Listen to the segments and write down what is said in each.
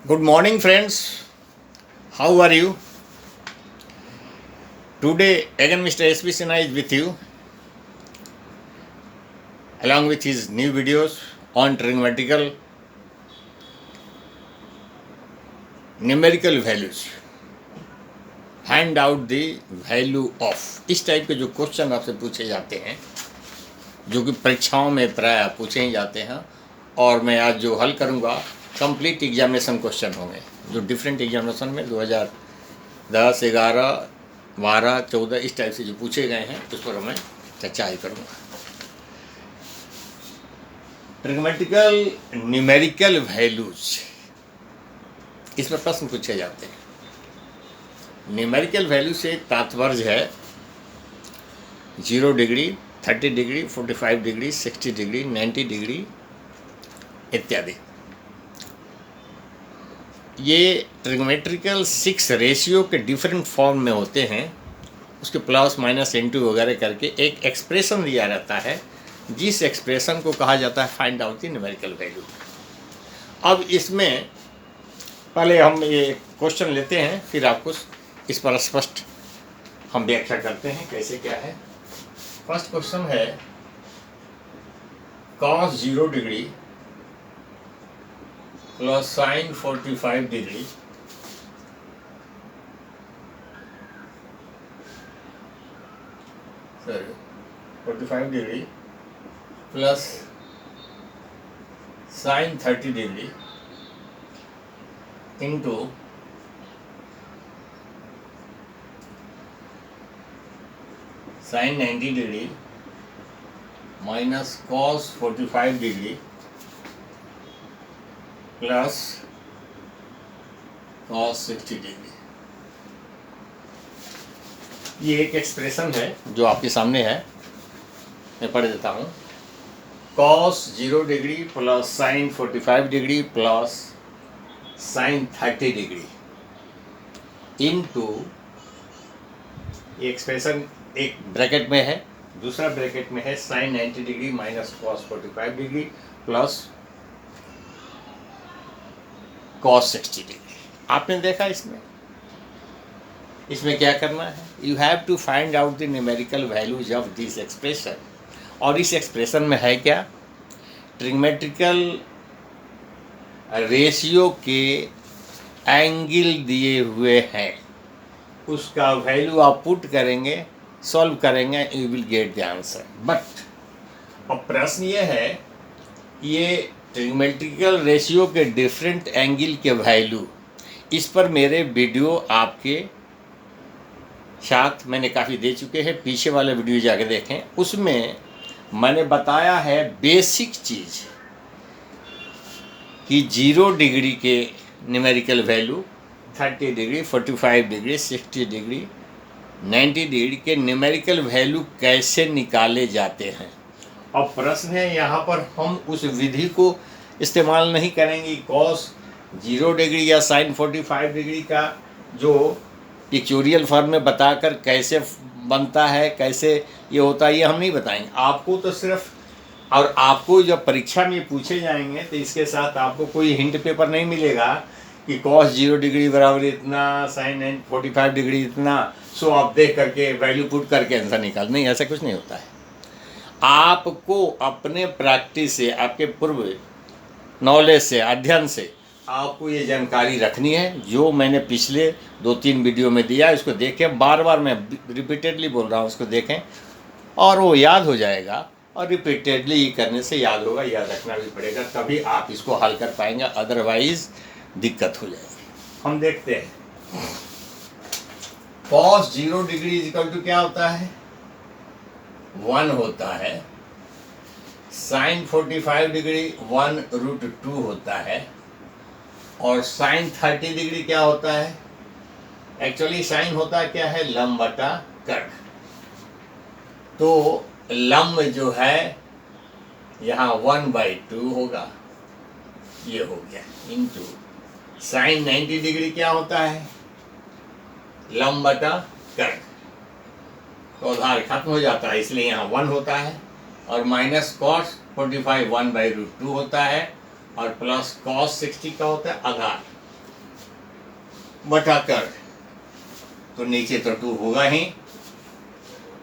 Good morning, friends. How are you? Today, again, Mr. S.P. Sinha is with you, along with his new videos on trigonometrical numerical values. Find out the value of इस type के जो question आपसे पूछे जाते हैं, जो कि परीक्षाओं में प्राय पूछे ही जाते हैं, और मैं आज जो हल करूँगा कंप्लीट एग्जामिनेशन क्वेश्चन होंगे, जो डिफरेंट एग्जामिनेशन में 2010, 11, 12, 14 इस टाइप से जो पूछे गए हैं उस पर मैं चर्चा ही करूँगा। ट्रिग्मेटिकल न्यूमेरिकल वैल्यूज, इस पर प्रश्न पूछे जाते हैं। न्यूमेरिकल वैल्यू से तात्पर्य है 0 degree, 30 degree, 45 degree, 60 degree, 90 degree इत्यादि। ये ट्रिग्मेट्रिकल 6 रेशियो के डिफरेंट फॉर्म में होते हैं, उसके प्लस माइनस इनटू वगैरह करके एक एक्सप्रेशन दिया रहता है, जिस एक्सप्रेशन को कहा जाता है find out the numerical value. अब इसमें पहले हम ये क्वेश्चन लेते हैं, फिर आपको इस पर स्पष्ट हम व्याख्या करते हैं कैसे क्या है। फर्स्ट क्वेश्चन है cos 0 degree plus sine 45 degree sorry 45 degree plus sine 30 degree into sine 90 degree minus cos 45 degree plus cos 60 degree. ये एक एक्सप्रेशन है जो आपके सामने है, मैं पढ़ देता हूँ। Cos 0 degree plus sine 45 degree plus sine 30 degree into, ये एक्सप्रेशन एक ब्रैकेट में है, दूसरा ब्रैकेट में है sine 90 degree minus cos 45 degree plus cos 60 degree. आपने देखा इसमें क्या करना है, you have to find out the numerical values of this expression. और इस एक्सप्रेशन में है क्या, ट्रिग्मेट्रिकल रेशियो के एंगल दिए हुए हैं, उसका वैल्यू आप पुट करेंगे, सॉल्व करेंगे, you will get the answer. But अब प्रश्न ये है, ये ट्रिग्मेट्रिकल रेशियो के डिफरेंट एंगल के वैल्यू, इस पर मेरे वीडियो आपके साथ मैंने काफ़ी दे चुके हैं, पीछे वाले वीडियो जाके देखें। उसमें मैंने बताया है बेसिक चीज़ कि 0 डिग्री के numerical value, 30 degree, 45 degree, 60 degree, 90 degree के न्यूमेरिकल वैल्यू कैसे निकाले जाते हैं। अब प्रश्न है, यहाँ पर हम उस विधि को इस्तेमाल नहीं करेंगे, कॉस 0 डिग्री या साइन 45 डिग्री का जो पिक्चोरियल फॉर्म में बताकर कैसे बनता है, कैसे ये होता है, ये हम नहीं बताएंगे आपको। तो सिर्फ, और आपको जब परीक्षा में पूछे जाएंगे तो इसके साथ आपको कोई हिंट पेपर नहीं मिलेगा कि कॉस 0 डिग्री बराबर इतना, साइन 45 डिग्री इतना, सो आप देख करके वैल्यू पुट करके आंसर निकाल, नहीं, ऐसा कुछ नहीं होता है। आपको अपने प्रैक्टिस से, आपके पूर्व नॉलेज से, अध्ययन से आपको ये जानकारी रखनी है, जो मैंने पिछले 2-3 वीडियो में दिया, इसको देखें, बार बार मैं रिपीटेडली बोल रहा हूँ, उसको देखें और वो याद हो जाएगा। और रिपीटेडली ये करने से याद होगा, याद रखना भी पड़ेगा, तभी आप इसको हल कर पाएंगे, अदरवाइज दिक्कत हो जाएगी। हम देखते हैं, कॉस 0 डिग्री इक्वल टू क्या होता है, 1 होता है। साइन 45 डिग्री 1√2 होता है। और साइन 30 डिग्री क्या होता है, एक्चुअली साइन होता क्या है, लंब बटा कर्ण। तो लंब जो है यहाँ 1/2 होगा, ये हो गया, इंटू साइन 90 डिग्री क्या होता है, लंब बटा कर्ण। तो उधार खत्म हो जाता है, इसलिए यहाँ 1 होता है, और माइनस कॉस 45 1/√2 होता है, और प्लस कॉस 60 का होता है आधार। बटा कर्ण, तो नीचे तो 2 होगा ही,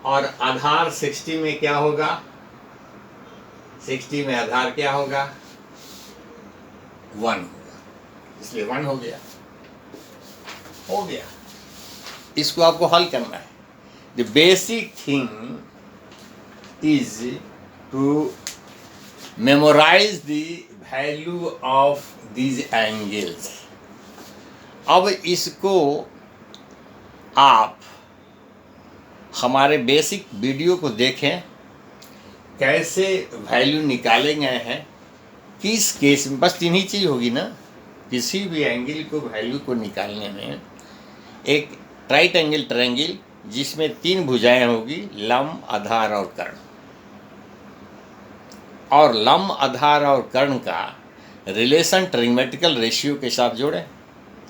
और आधार 60 में क्या होगा, 60 में आधार क्या होगा, 1 होगा, इसलिए 1 हो गया। इसको आपको हल करना है। The basic thing is to memorise the value of these angles. अब इसको आप हमारे बेसिक वीडियो को देखें, कैसे वैल्यू निकाले गए हैं, किस केस में। बस 3 ही चीज़ होगी ना, किसी भी एंगल को वैल्यू को निकालने में। एक राइट एंगल ट्रायंगल जिसमें 3 भुजाएं होगी, लंब, आधार और कर्ण, और लंब, आधार और कर्ण का रिलेशन ट्रिग्मेटिकल रेशियो के साथ जोड़ें।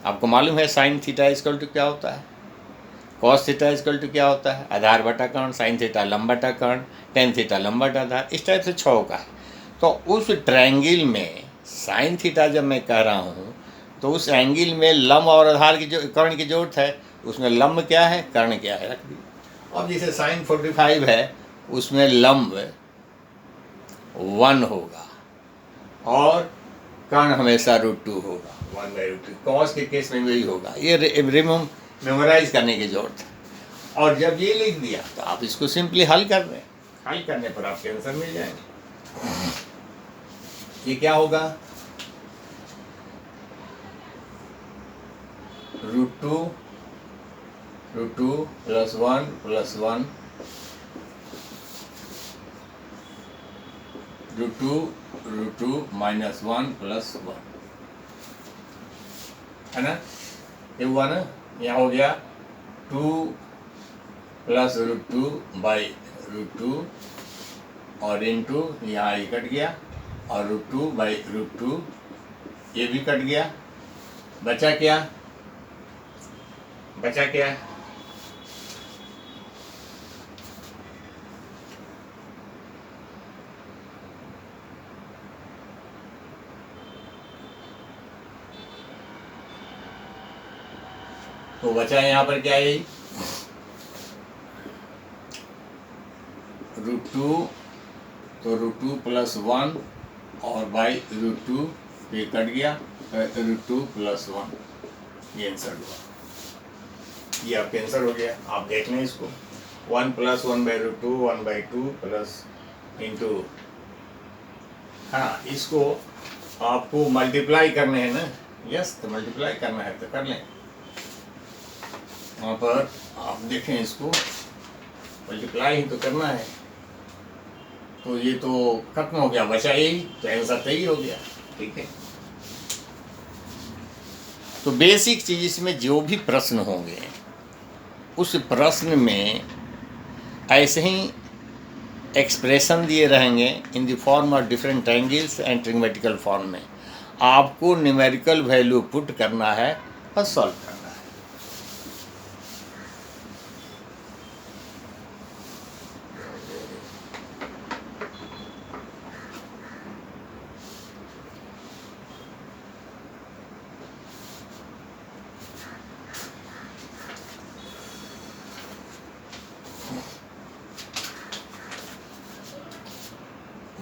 आपको मालूम है साइन थीटा इक्वल टू क्या होता है, कॉस थीटा इक्वल टू क्या होता है, आधार बटा कर्ण, साइन थीटा लंब बटा कर्ण, टेन थीटा लंब बटा आधार, इस टाइप से 6 का है। तो उस ट्रायंगल में साइन थीटा जब मैं कह रहा हूँ, तो उस एंगल में लंब और आधार की जो कर्ण की जरूरत है, उसमें लंब क्या है, कर्ण क्या है, रख दी। अब जैसे साइन 45 है, उसमें लंब 1 होगा और कर्ण हमेशा √2 होगा, 1/√2। कॉस के केस में वही होगा। ये मेमोराइज करने की जरूरत है। और जब ये लिख दिया तो आप इसको सिंपली हल कर दें, हल करने पर आपके आंसर मिल जाएंगे। ये क्या होगा, √2 + 1 + 1 √2 -1 + 1 है ना, ये हुआ ना। यहाँ हो गया 2 + √2/√2 और इनटू यहाँ ये कट गया, और √2/√2 ये भी कट गया। बचा क्या, तो बचा यहाँ पर क्या है, √2, तो √2 + 1 और /√2 ये कट गया, √2 + 1, ये आंसर हुआ। ये आपका आंसर हो गया। आप देख लें इसको, 1 + 1/√2 1/2 प्लस इंटू, हाँ इसको आपको मल्टीप्लाई करने हैं ना, यस, तो मल्टीप्लाई करना है तो कर लें। वहाँ पर आप देखें, इसको मल्टीप्लाई ही तो करना है, तो ये तो खत्म हो गया, बचा यही, तो आंसर सही हो गया। ठीक है, तो बेसिक चीज इसमें जो भी प्रश्न होंगे, उस प्रश्न में ऐसे ही एक्सप्रेशन दिए रहेंगे in the form of different triangles and trigonometrical form में। आपको न्यूमेरिकल वैल्यू पुट करना है और सॉल्व करना है।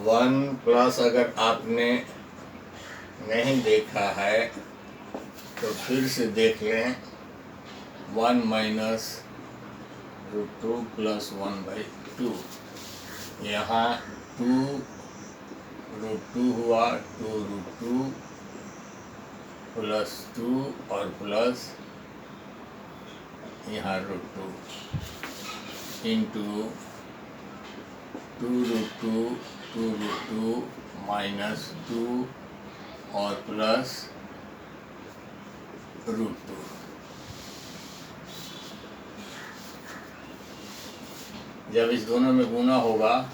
1+ अगर आपने नहीं देखा है तो फिर से देख लें। 1 - √2 + 1/2, यहाँ 2√2 हुआ, 2√2 + 2 और प्लस यहाँ √2 इंटू 2√2 2√2 -2 और प्लस √2। जब इस दोनों में गुना होगा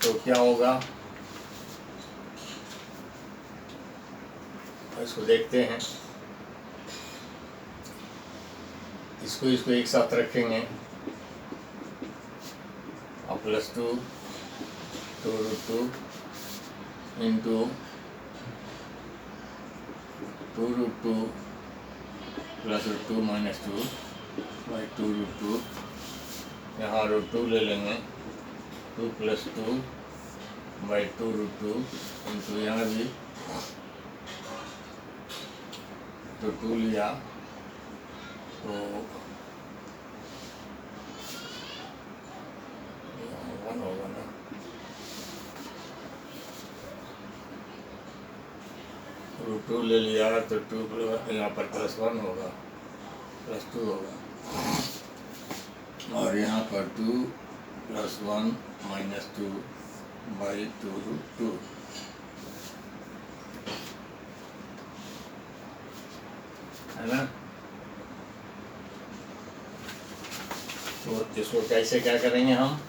तो क्या होगा, इसको देखते हैं। इसको एक साथ रखेंगे और +2 2√2 into 2√2 plus root 2 minus 2 by 2 root 2, यहाँ रूट 2 ले लेंगे, 2 प्लस 2 बाई 2 रूट 2 इंटू यहाँ भी तो 2 लिया तो 1 होगा ना, रूट 2 ले लिया तो 2 यहाँ पर प्लस 1 होगा, प्लस 2 होगा, और यहाँ पर 2 प्लस 1 माइनस 2 बाई 2 रूट 2, है ना। तो इसको कैसे क्या करेंगे, हम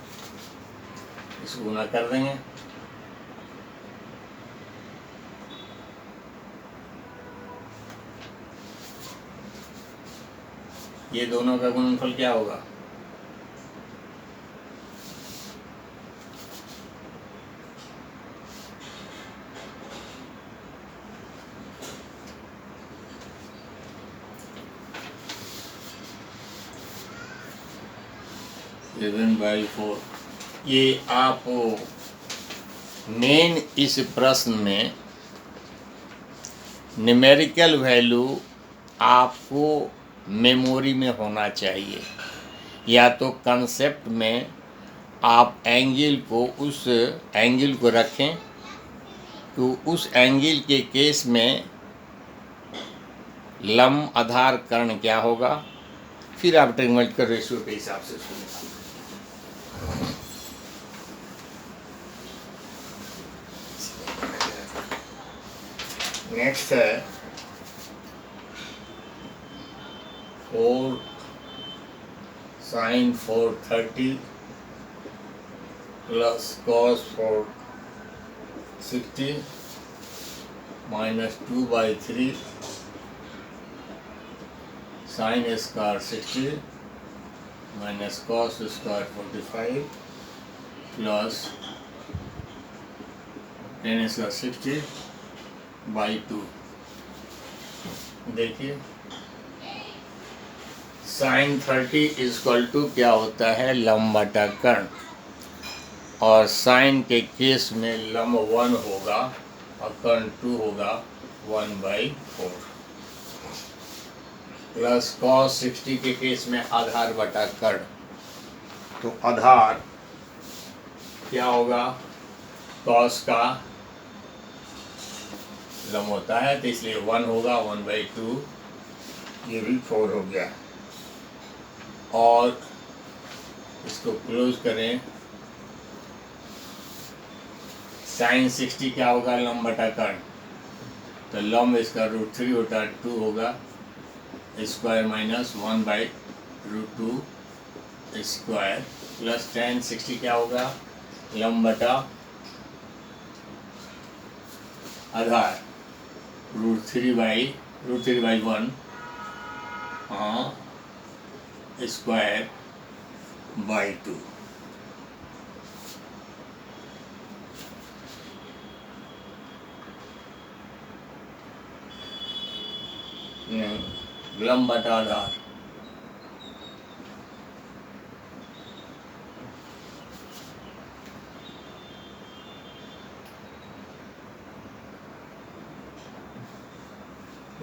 इसको गुना कर देंगे, ये दोनों का गुणनफल क्या होगा, सेवन बाई 4। ये आप मेन इस प्रश्न में न्यूमेरिकल वैल्यू आपको मेमोरी में होना चाहिए, या तो कंसेप्ट में आप एंगल को उस एंगल को रखें, तो उस एंगल के केस में लंब आधार कर्ण क्या होगा, फिर आप ट्रिग्नोमेट्रिकल रेशियो के हिसाब से सुनें। नेक्स्ट है 4 sin 430 plus cos 460 minus 2/3 sin square 60 minus cos square 45 plus tan square 60 by 2। देखिए sin 30 इक्वल टू क्या होता है, लंब बटा कर्ण, और sin के केस में लंब 1 होगा और कर्ण 2 होगा 1/4, प्लस cos 60 के केस में आधार बटा कर्ण, तो आधार क्या होगा, cos का लंब होता है तो इसलिए 1 होगा 1/2, ये भी 4 हो गया, और इसको क्लोज करें, sin 60 क्या होगा, लंब बटा कर्ण, तो लंब इसका √3 होता है 2 होगा, square minus 1/√2 square, plus tan 60 क्या होगा, लंब बटा आधार √3/1 स्क्वायर बाई 2। लंब बटा आधार,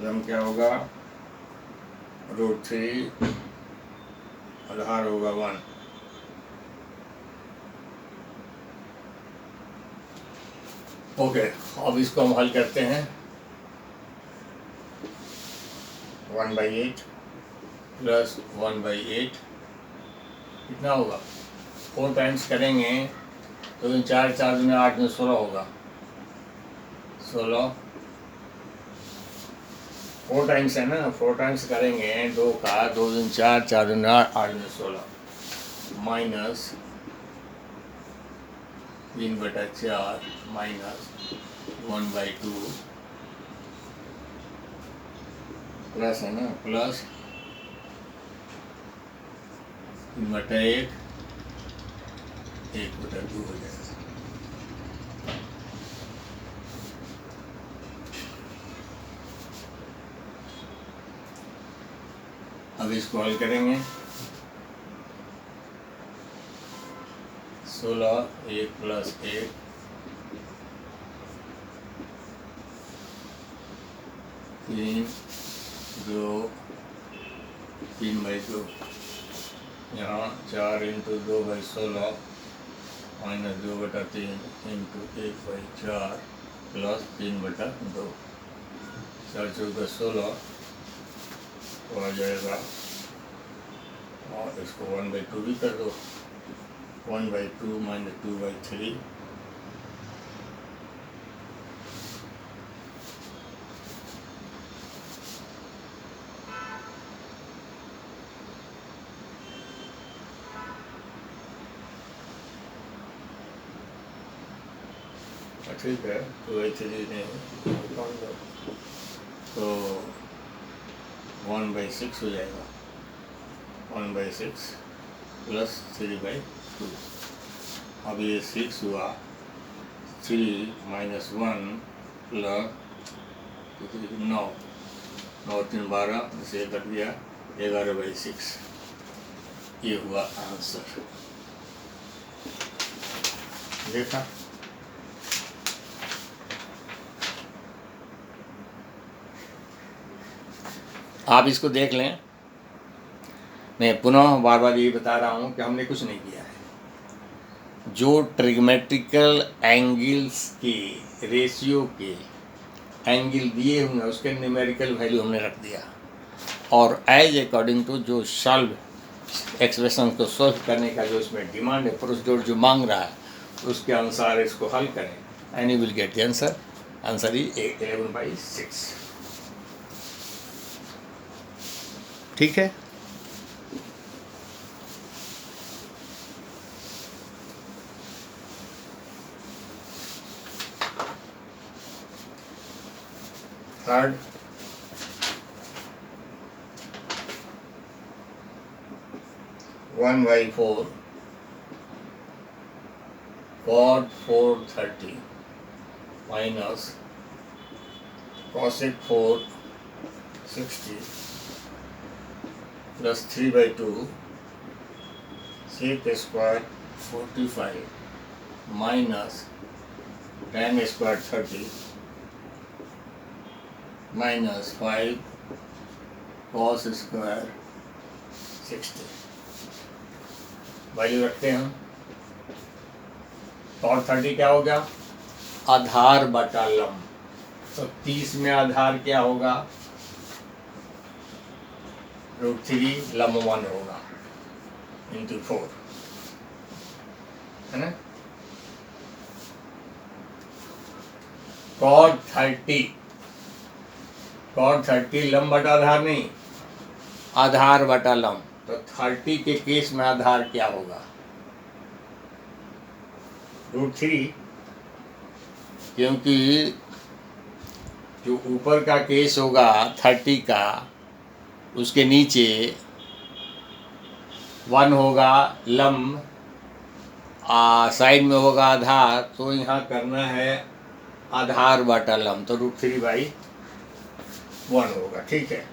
लंब क्या होगा, √3, आधार होगा 1। ओके, अब इसको हम हल करते हैं, 1/8 प्लस 1/8 कितना होगा, 4 टाइम्स करेंगे तो 4 4 में 8 में 16 होगा, 16, 4 टाइम्स है ना, 4 टाइम्स करेंगे 2 का, 2 दूनी 4, 4 दूनी 8, 8 में 16, माइनस 3/4 माइनस 1/2 प्लस है ना, प्लस 3/1, 1/2 हो जाएगा। अब इसको हल करेंगे। 16 1 + 1 3 2 3/2 यहाँ 4 × 2/16 -2/3 × 1/4 + 3/2 4 × 16 तो आ जाएगा। और इसको 1/2 भी कर दो। 1/2 - 2/3 ठीक है। 2/3 नहीं तो 1/6 हो जाएगा। 1/6 + 3/2। अब ये 6 हुआ। 3 - 1 + 9 9 3 12 से कट गया 11/6। ये हुआ आंसर। देखा। आप इसको देख लें। मैं पुनः बार बार यही बता रहा हूँ कि हमने कुछ नहीं किया है। जो ट्रिग्मेट्रिकल एंगल्स के रेशियो के एंगल दिए हुए हैं उसके न्यूमेरिकल वैल्यू हमने रख दिया, और एज अकॉर्डिंग टू जो सॉल्व एक्सप्रेशन को सॉल्व करने का जो इसमें डिमांड है, प्रोसीड्यूर जो मांग रहा है, उसके अनुसार इसको हल करें and you will get the answer. Answer is 11/6। ठीक है। Third, one by 4 cot 430 minus cosec 460 plus 3/2 sec square 45 minus tan square 30 minus 5 cos square 60। Value रखते हैं हम। cot 30 क्या हो गया? आधार बटा लंब। तो 30 में आधार क्या होगा? √3 लंब 1 होगा इंटू 4, है ना। cot 30 लंब बटा आधार नहीं, आधार बटा लंब। तो 30 के केस में आधार क्या होगा? √3, क्योंकि जो ऊपर का केस होगा 30 का, उसके नीचे 1 होगा लंब, साइड में होगा आधार, तो यहाँ करना है आधार बटा लंब, तो √3/1 होगा। ठीक है।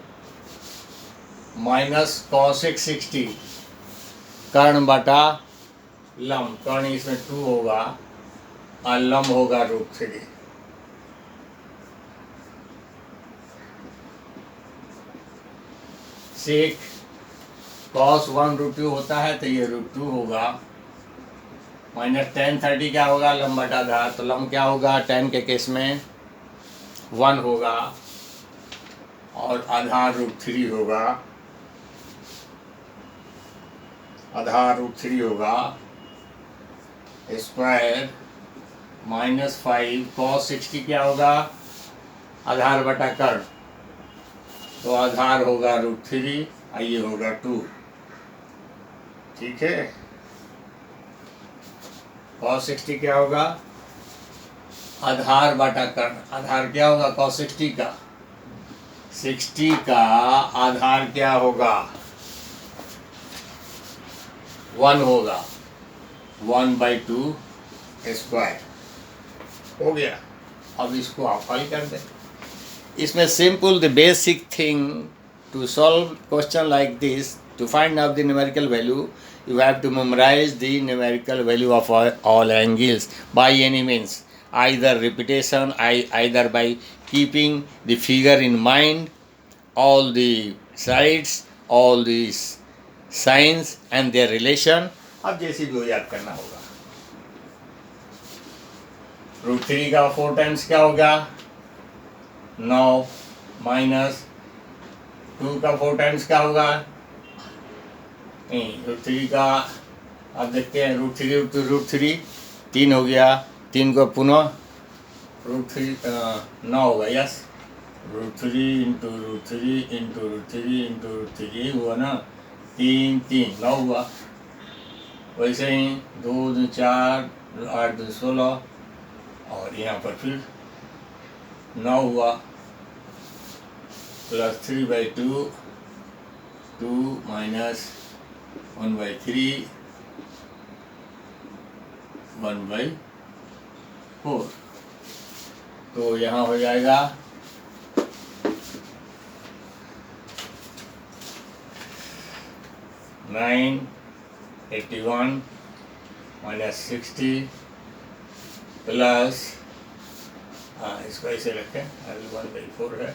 माइनस cosec 60 कर्ण बटा लंब, कर्ण इसमें 2 होगा और लंब होगा √3। सेक cos 1/2 होता है तो ये √2 होगा। माइनस tan 30 क्या होगा? लंब बटा आधार, तो लंब क्या होगा? tan के केस में 1 होगा और आधार √3 होगा। आधार √3 होगा। स्क्वायर -5 cos 60 क्या होगा? आधार बटा कर्ण, तो आधार होगा √3 और ये होगा 2। ठीक है। cos 60 क्या होगा? आधार बटा कर्ण, आधार क्या होगा cos 60 का? 60 का आधार क्या होगा? 1 होगा, 1/2 स्क्वायर हो गया। अब इसको आप हल कर दें। इसमें simple the basic thing To solve question like this, to find out the numerical value, you have to memorize the numerical value of all angles by any means, either repetition, either by keeping the figure in mind, all the sides, all these signs and their relation. अब जैसे भी हो याद करना होगा. √3 का 4 times क्या होगा? 9 माइनस 2 का 4 टाइम्स क्या होगा? नहीं, √3 का अब देखते हैं. √3 3 हो गया. 3 को पुनः √3 9 होगा. यस, √3 इंटू √3 इंटू √3 इंटू √3 हुआ ना. 3 3 9 हुआ. वैसे ही 2 2 4 8 2 16 और यहाँ पर फिर 9 हुआ. Plus 3/2 2 minus 1/3 1/4. तो यहाँ हो जाएगा 9 81 माइनस 60 प्लस, इसको ऐसे रखें, 1/4 है.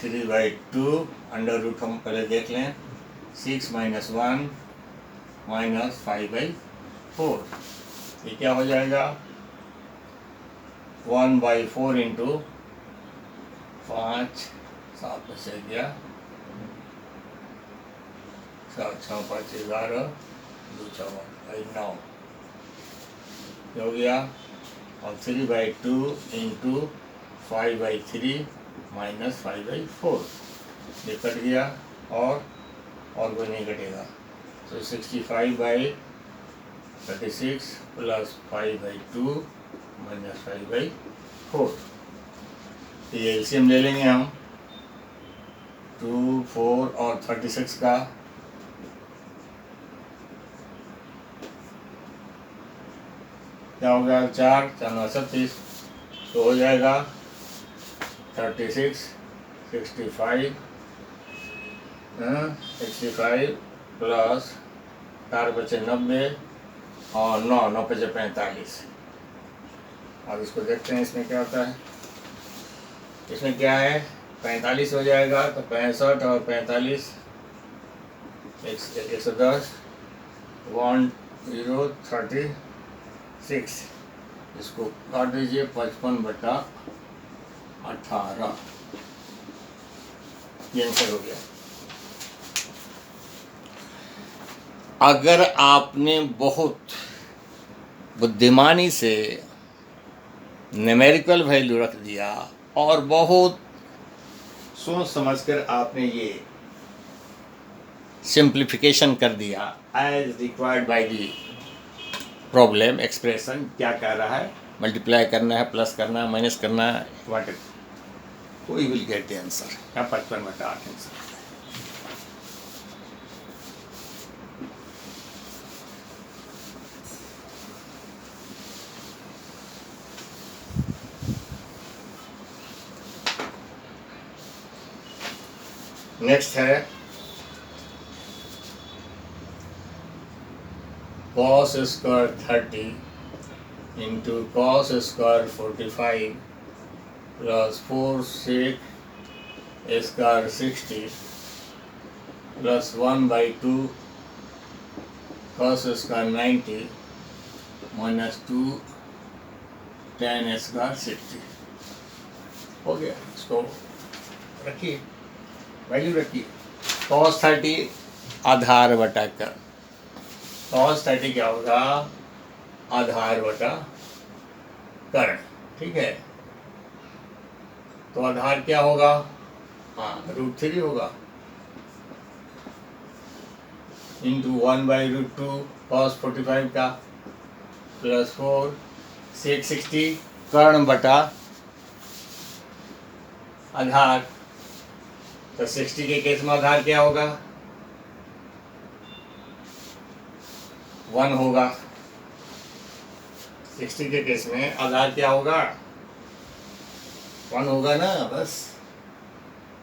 3/2 अंडर रूट हम पहले देख लें. 6 माइनस 1 माइनस 5/4. ये क्या हो जाएगा? 1/4 इंटू 5 7 में से गया 7 6 5 11 2 4 9 हो गया. और 3/2 इंटू 5/3 माइनस 5/4. ये कट गया और कोई नहीं कटेगा. तो 65/36 प्लस 5/2 माइनस 5/4. ये एलसीएम ले लेंगे हम 2 4 और 36 का. क्या हो गया? 4 4 9 36. तो हो जाएगा 36 65 65 प्लस 4 बचे 90 और 9 9 बचे 45. अब इसको देखते हैं इसमें क्या होता है. इसमें क्या है? 45 हो जाएगा. तो 65 और 45 110 1036. इसको काट दीजिए. 55/18 ये आंसर हो गया. अगर आपने बहुत बुद्धिमानी से न्यूमेरिकल वैल्यू रख दिया और बहुत सोच समझकर आपने ये सिंप्लीफिकेशन कर दिया as required by the problem expression, क्या कह रहा है, मल्टीप्लाई करना है, प्लस करना है, माइनस करना है, what it, we will get the answer. यहाँ 55/8 आंसर. नेक्स्ट है cos square 30 into cos square 45 plus 4 sec square 60 plus 1/2 cos square 90 minus 2 tan square 60. हो गया. इसको रखिए, वैल्यू रखिए. cos 30 आधार बटा कर. cos 30 क्या होगा? आधार बटा कर्ण. ठीक है. तो आधार क्या होगा? √3 होगा इंटू 1/√2 cos 45 का प्लस 4 sec 60 कर्ण बटा आधार. तो 60 के केस में आधार क्या होगा? 1 होगा. 60 के केस में आधार क्या होगा? 1 होगा ना, बस.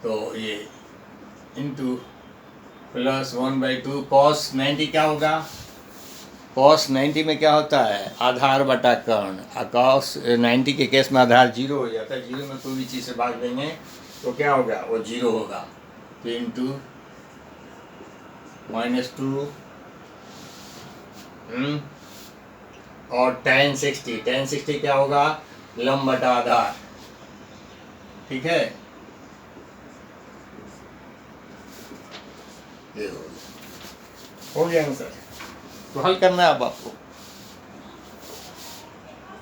तो ये इंटू प्लस 1/2 कॉस 90 क्या होगा? कॉस 90 में क्या होता है? आधार बटा कर्ण। कॉस 90 के केस में आधार 0 हो जाता है। 0 में कोई भी चीज़ से भाग देंगे तो क्या होगा? वो 0 होगा। तो इंटू -2 और tan 60 क्या होगा? लंब बटा आधार। ठीक है, ये हो गया आंसर। तो हल करना है अब आपको।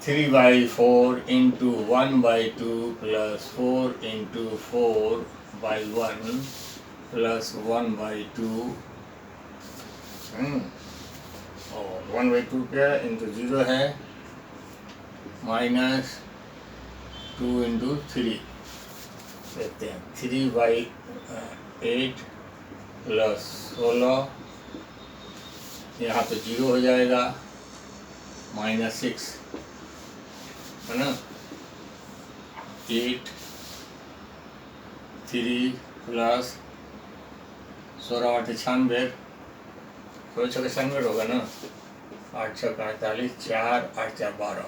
3/4 इंटू 1/2 प्लस 4 इंटू 4/1 प्लस 1/2 और 1/2 क्या इंटू 0 है -2 इंटू 3 देखते हैं। 3/8 प्लस 16 यहाँ पे 0 हो जाएगा -6 है ना। 8 3 प्लस 16 8 96 16 6 96 होगा ना। 8 6 48 4 8 4 12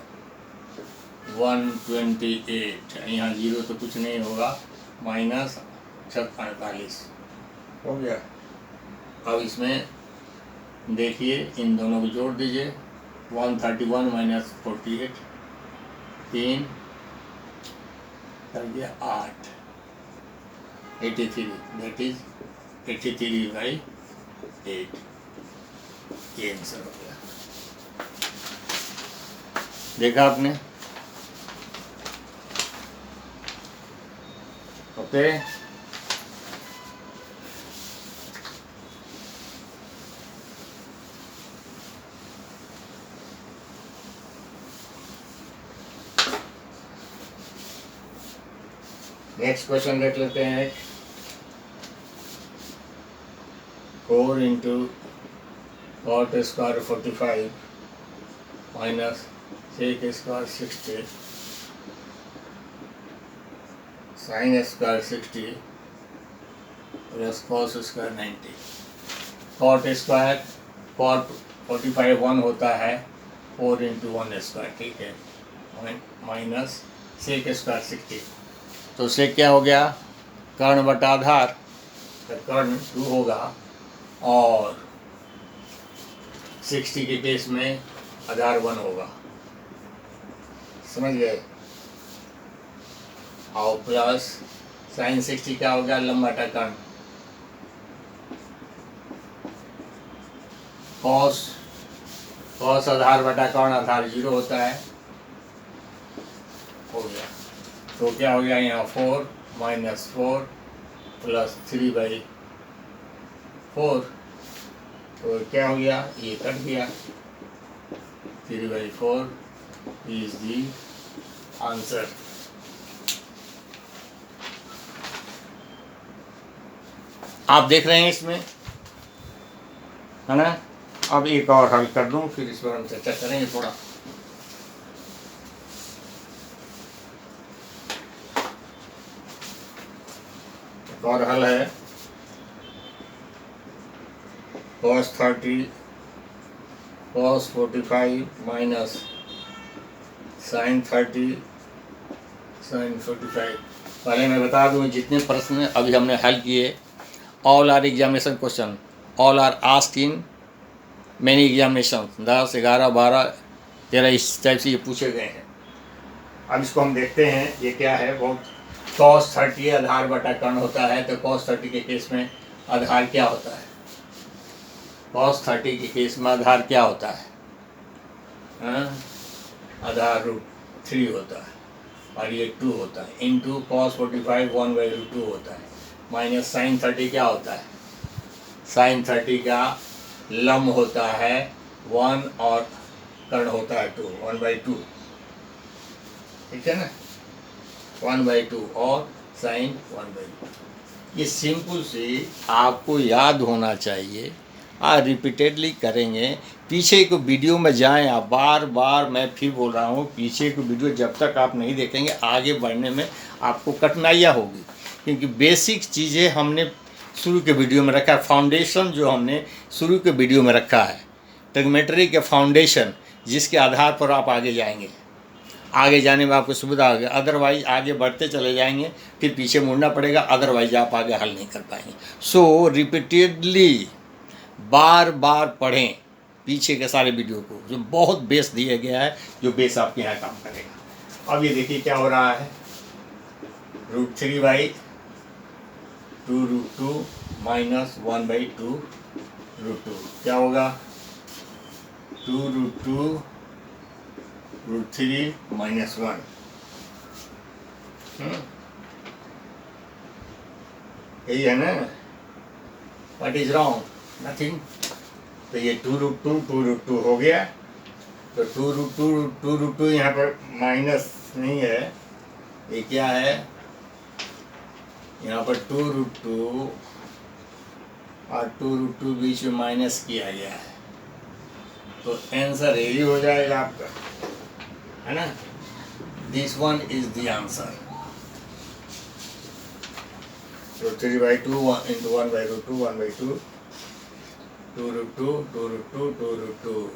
128। यहाँ 0 तो कुछ नहीं होगा -6 48 हो गया। अब इसमें देखिए इन दोनों को जोड़ दीजिए। 131 - 48 3 कर दिया 8 83 दैट इज 83/8। ये आंसर हो गया। देखा आपने? ओके नेक्स्ट क्वेश्चन देख लेते हैं। 4 into cot square 45 minus sec square 60 sin square 60 plus cos square 90। cot square cot 45 1 होता है 4 इंटू 1 स्क्वायर। ठीक है, माइनस sec स्क्वायर 60। तो sec क्या हो गया? कर्ण बटा आधार। तो कर्ण 2 होगा और 60 के केस में आधार 1 होगा। समझ गए? और प्लस साइन 60 क्या होगा? लंब बटा कर्ण। कॉस आधार बटा कर्ण आधार 0 होता है। हो गया। तो क्या हो गया यहाँ 4 - 4 प्लस 3/4। तो क्या हो गया? ये कट गया। 3/4 इज द आंसर। आप देख रहे हैं इसमें, है ना। अब एक और हल कर दूं, फिर इस पर हम चर्चा करेंगे थोड़ा। एक और हल है cos 30 cos 45 minus sin 30 sin 45। पहले मैं बता दूं जितने प्रश्न अभी हमने हल किए all are examination question, all are asked in many examination. 10 11 12 13 इस टाइप से ये पूछे गए हैं। अब इसको हम देखते हैं ये क्या है। बहुत cos 30 आधार बटा कर्ण होता है। तो cos 30 के केस में आधार क्या होता है? cos 30 के केस में आधार क्या होता है? आधार √3 होता है और ये 2 होता है। इंटू cos 45 1/√2 होता है माइनस साइन 30 क्या होता है? साइन 30 का लंब होता है 1 और कर्ण होता है 2 1/2। ठीक है ना, 1/2 और साइन 1/2। ये सिंपल से आपको याद होना चाहिए। आप रिपीटेडली करेंगे। पीछे को वीडियो में जाएं आप। बार बार मैं फिर बोल रहा हूँ, पीछे को वीडियो जब तक आप नहीं देखेंगे आगे बढ़ने में आपको कठिनाइयाँ होगी, क्योंकि बेसिक चीज़ें हमने शुरू के वीडियो में रखा है। फाउंडेशन जो हमने शुरू के वीडियो में रखा है, ट्रिग्नोमेट्री के फाउंडेशन, जिसके आधार पर आप आगे जाएंगे, आगे जाने में आपको सुविधा होगी। अदरवाइज आगे बढ़ते चले जाएंगे, फिर पीछे मुड़ना पड़ेगा, अदरवाइज आप आगे हल नहीं कर पाएंगे। सो रिपीटेडली बार बार पढ़ें पीछे के सारे वीडियो को, जो बहुत बेस दिया गया है, जो बेस आपके यहाँ काम करेगा। अब ये देखिए क्या हो रहा है, √3/2√2 माइनस 1/2 √2 क्या होगा, 2√2 √3 माइनस 1। यही है ना, व्हाट इज रॉन्ग, नथिंग। तो ये 2√2 हो गया। तो 2√2 यहाँ पर माइनस नहीं है, ये क्या है, यहाँ पर 2√2 और 2√2 बीच में माइनस किया गया है, तो आंसर यही हो जाएगा आपका, है ना। This one is the answer. तो 3/2 into 1/2 1/2 2√2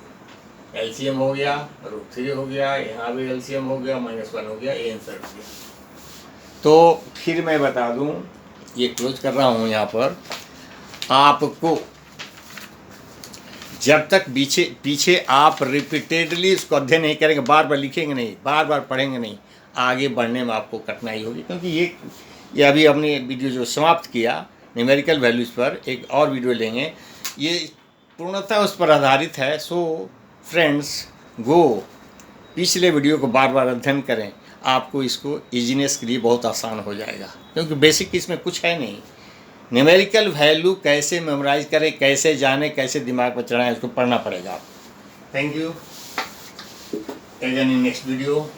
एलसीएम हो गया, √3 हो गया, यहाँ भी एलसीएम हो गया, -1 हो गया, ये आंसर हो गया। तो फिर मैं बता दूं, ये क्लोज कर रहा हूँ यहाँ पर। आपको जब तक पीछे आप रिपीटेडली इसको अध्ययन नहीं करेंगे, बार बार लिखेंगे नहीं, बार बार पढ़ेंगे नहीं, आगे बढ़ने में आपको कठिनाई होगी। क्योंकि ये अभी हमने वीडियो जो समाप्त किया न्यूमेरिकल वैल्यूज़ पर, एक और वीडियो लेंगे, ये पूर्णतः उस पर आधारित है। सो फ्रेंड्स, गो पिछले वीडियो को बार बार अध्ययन करें, आपको इसको ईजीनेस के लिए बहुत आसान हो जाएगा। क्योंकि बेसिक इसमें कुछ है नहीं। न्यूमेरिकल वैल्यू कैसे मेमोराइज करें, कैसे जाने, कैसे दिमाग पर चढ़ाएं, इसको पढ़ना पड़ेगा आपको। Thank you. Again in next video.